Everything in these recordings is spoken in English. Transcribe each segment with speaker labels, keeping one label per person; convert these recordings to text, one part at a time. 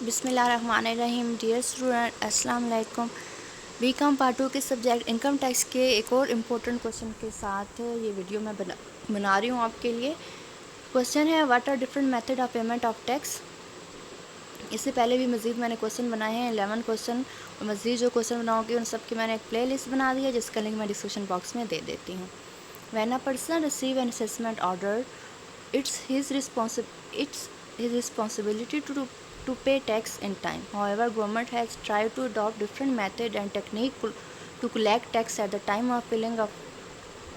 Speaker 1: बिस्मिल्लाहिर्रहमानिर्रहीम। Dear student, अस्सलाम वालेकुम। बीकॉम पार्ट 2 के सब्जेक्ट इनकम टैक्स के एक और इम्पोर्टेंट क्वेश्चन के साथ ये वीडियो मैं बना रही हूँ आपके लिए। क्वेश्चन है, what are different method of payment of tax. इससे पहले भी मज़ीद मैंने क्वेश्चन बनाए हैं 11 क्वेश्चन, और मज़ीद जो क्वेश्चन बनाऊँगी उन सब की मैंने एक प्ले लिस्ट बना दी है, जिसका लिंक मैं डिस्क्रिप्शन बॉक्स में दे देती हूँ। When a person receive an assessment order, it's his responsibility to pay tax in time. However, government has tried to adopt different method and technique to collect tax at the time of filing of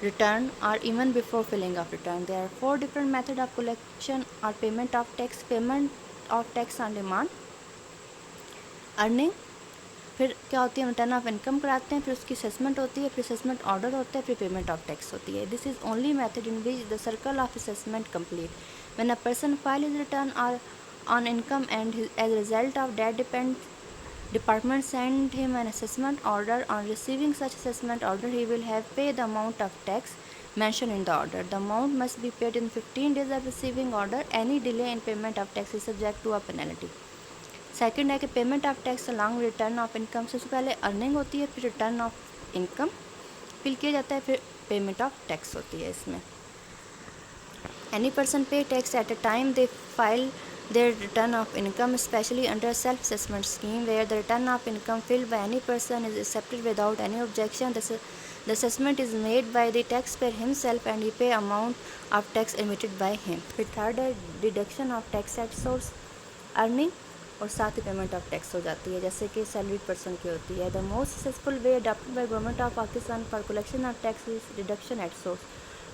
Speaker 1: return or even before filing of return. There are 4 different methods of collection or payment of tax: payment of tax on demand, earning, फिर क्या होती है, return of income कराते हैं, फिर उसकी assessment होती है, फिर असेसमेंट ऑर्डर होता है, फिर पेमेंट ऑफ टैक्स होती है। This is only method in which the circle of assessment complete when a person file his return और on income and as result of that department send him an assessment order. On receiving such assessment order, he will have pay the amount of tax mentioned in the order. The amount must be paid in 15 days of receiving order. Any delay in payment of tax is subject to a penalty. Second है कि payment of tax along return of income. सबसे पहले earning होती है, फिर return of income fill किया जाता है, फिर पेमेंट ऑफ टैक्स होती है। इसमें एनी पर्सन पे tax at a time they file their return of income, especially under self-assessment scheme where the return of income filed by any person is accepted without any objection. The assessment is made by the taxpayer himself and he pay amount of tax emitted by him. फिर third है deduction of tax at source, earning और साथ ही payment of tax हो जाती है, जैसे कि salaried person की होती है। The most successful way adopted by government of Pakistan for collection of tax is deduction at source.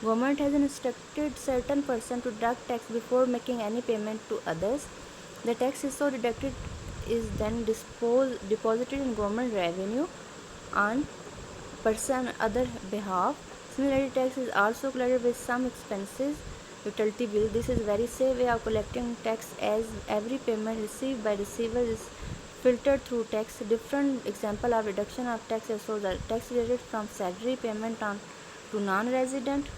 Speaker 1: Government has instructed certain person to deduct tax before making any payment to others. The tax is so deducted is then deposited in government revenue on person other behalf. Similarly, tax is also collected with some expenses, utility bill. This is very safe way of collecting tax as every payment received by receiver is filtered through tax. Different example of reduction of tax is so that tax deducted from salary payment on to non-resident.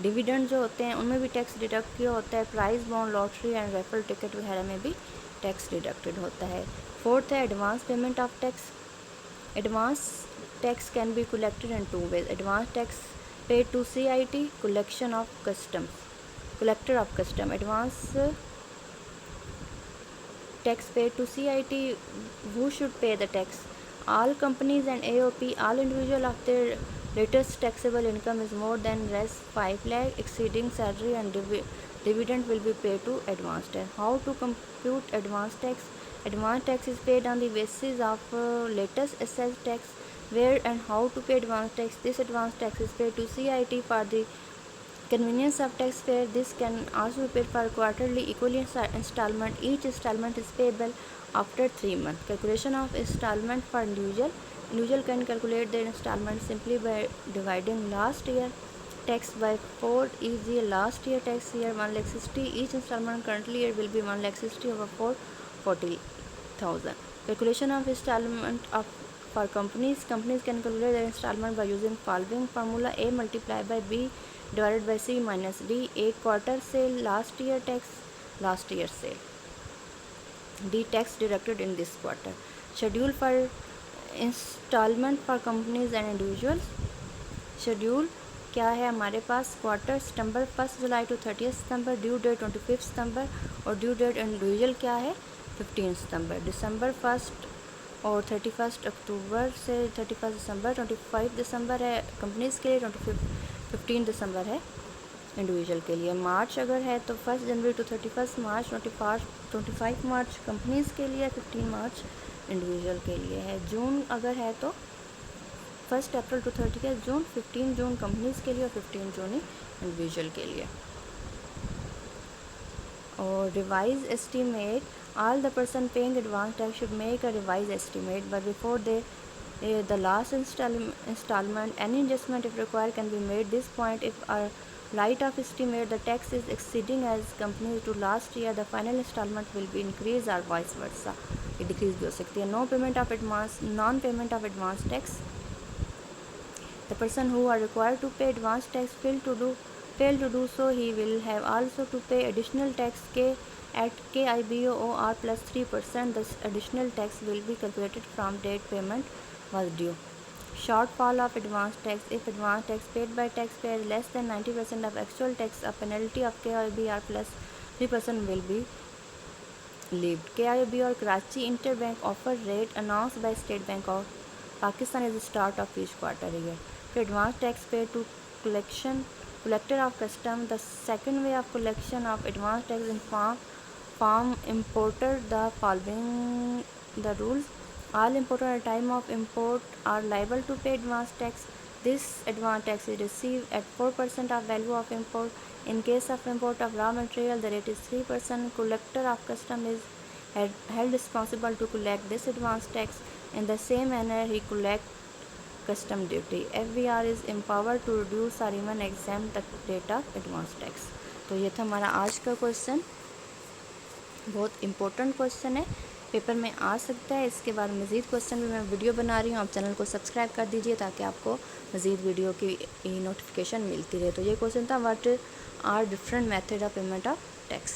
Speaker 1: Dividend जो होते हैं उनमें भी tax deduct किया होता है। Prize bond, lottery and referral ticket वगैरह में भी टैक्स डिडक्टेड होता है। फोर्थ है advance payment of tax. Advance tax can be collected in 2 ways. Advance tax paid to CIT, collection of custom, collector of custom. Advance tax paid to CIT, who should pay the tax? All companies and AOP, all individual of their latest taxable income is more than Rs 5 lakh exceeding salary and dividend will be paid to advance tax. How to compute advance tax? Advance tax is paid on the basis of latest assessed tax. Where and how to pay advance tax? This advance tax is paid to CIT for the convenience of taxpayer. This can also be paid for quarterly equally installment. Each installment is payable after 3 months. Calculation of installment for individual. Individual can calculate their installment simply by dividing last year tax by 4. Each year, last year tax year 1,60,000. Each installment currently year will be 1,60,000 over 440,000. Calculation of installment of for companies. Companies can calculate their installment by using following formula: A multiplied by B divided by C minus D. A quarter sale, last year tax, last year sale. D tax deducted in this quarter. Schedule for installment for companies and individuals. Schedule क्या है हमारे पास? Quarter सितंबर 1 जुलाई to 30 सितंबर, due date 25 सितंबर, और due date individual क्या है 15 सितंबर. दिसंबर 1 और 31 अक्टूबर से 31 दिसंबर. 25 दिसंबर है कंपनीज़ के लिए, 15 दिसंबर है इंडिविजुअल के लिए. मार्च अगर है तो 1 जनवरी टू 31 मार्च. 25 मार्च कंपनीज़ के लिए, 15 मार्च इंडिविजुअल के लिए है. जून अगर है तो 1 अप्रैल टू 30 जून. 15 जून कंपनीज़ के लिए और 15 जून ही इंडिविजुअल के लिए. और revise estimate, all the person paying advance tax should make a revised estimate, but before the last installment any adjustment if required can be made. This point, if a light of estimate the tax is exceeding as companies to last year, the final installment will be increased or vice versa, ये decrease भी हो सकती है. No payment of advance, non payment of advance tax. The person who are required to pay advance tax fail to do so, he will have also to pay additional tax. K at KIBOR plus 3%, the additional tax will be calculated from date payment was due. Shortfall of advance tax. If advance tax paid by taxpayer is less than 90% of actual tax, a penalty of KIBOR plus 3% will be levied. KIBOR Karachi Interbank Offer Rate announced by State Bank of Pakistan is the start of each quarter year. For advance tax paid to collector of custom, the second way of collection of advance tax inform importer the following the rules. All importers at the time of import are liable to pay advance tax. This advance tax is received at 4% of value of import. In case of import of raw material, the rate is 3%. Collector of custom is held responsible to collect this advance tax. In the same manner, he collects custom duty. FBR is empowered to reduce or even exempt the rate of advance tax. तो ये था हमारा आज का question, बहुत important question है, paper में आ सकता है। इसके बाद मज़ीद क्वेश्चन भी मैं वीडियो बना रही हूँ, आप चैनल को सब्सक्राइब कर दीजिए ताकि आपको मज़ीद वीडियो की नोटिफिकेशन मिलती रहे। तो ये क्वेश्चन था, what are different method of payment of tax.